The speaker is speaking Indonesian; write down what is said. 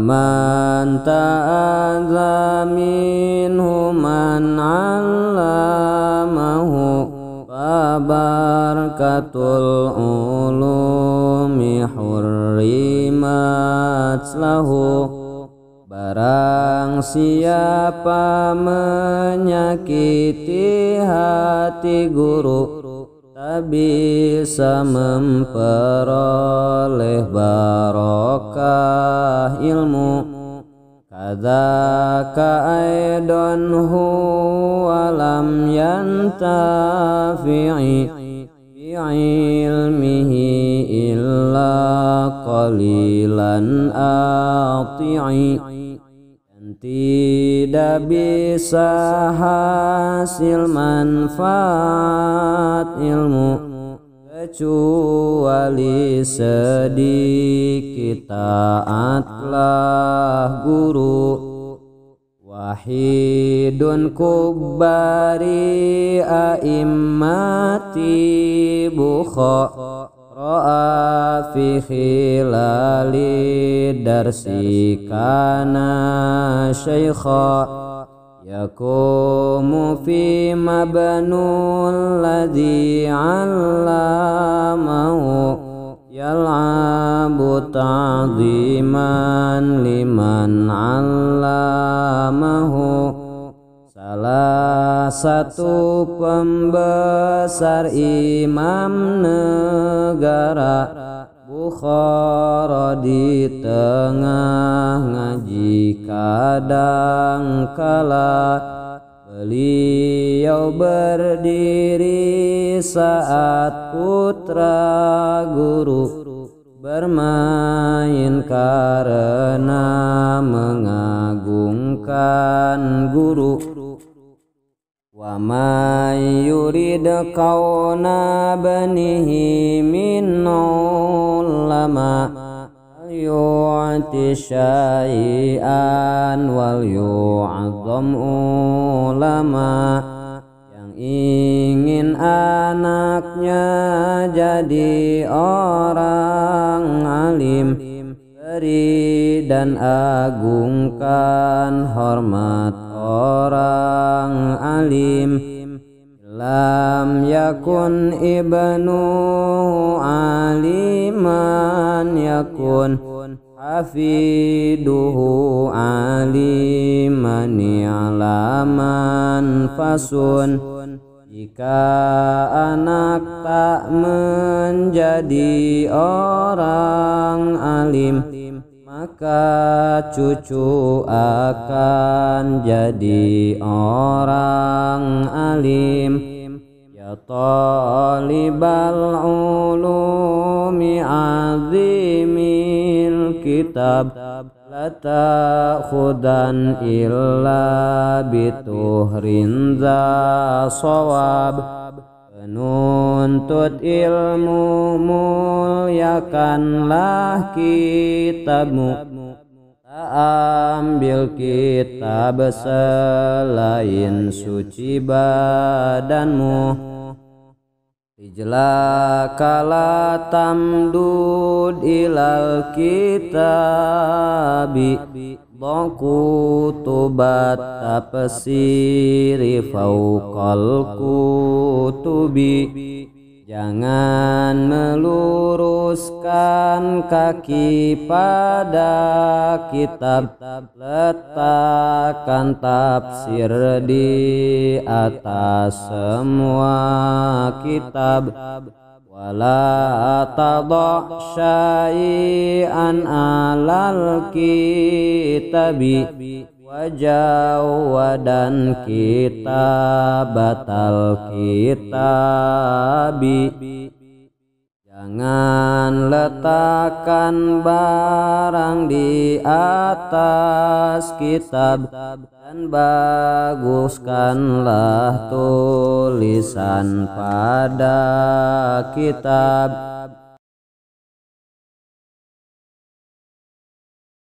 man ta'adza minhu man 'allamahu fabarakatul ulumi hurrimat lahu. Barang siapa menyakiti hati guru, tak bisa memperoleh barokah ilmu. Kadzaka aidan huwa lam yantafi'i bi'ilmihi illa qalilan ati'i. Tidak bisa hasil manfaat ilmu kecuali sedikit taatlah guru. Wahidun kubbari a'immati ra'a fi khilali darsi kana syaikha yakumu fi mabnul ladhi 'allamahu yal'abu ta'ziman liman 'allamahu. Salah satu pembesar imam negara Bukhara di tengah ngaji kadang kala beliau berdiri saat putra guru bermain karena mengagungkan guru. Wa may yurid kauna banihi min ulama yu'ti syai'an wal yu'azzam ulama. Yang ingin anaknya jadi orang alim, beri dan agungkan hormat orang alim. Lam yakun ibnu aliman yakun hafiduhu aliman alaman fasun. Jika anak tak menjadi orang alim, maka cucu akan jadi orang alim. Ya talibal ulumi azimil kitab la ta'khudan illa bituhrin za shawab. Penuntut ilmu muliakanlah kitabmu, tak ambil kitab selain suci badanmu. Ijlakala tamdud ilal kitabi kutubat tafsiri fauqal kutubi. Jangan meluruskan kaki pada kitab, letakkan tafsir di atas semua kitab. Wala tadha syai'an alal kitabi wajawadan kitabatal kitabi. Jangan letakkan barang di atas kitab, dan baguskanlah tulisan pada kitab.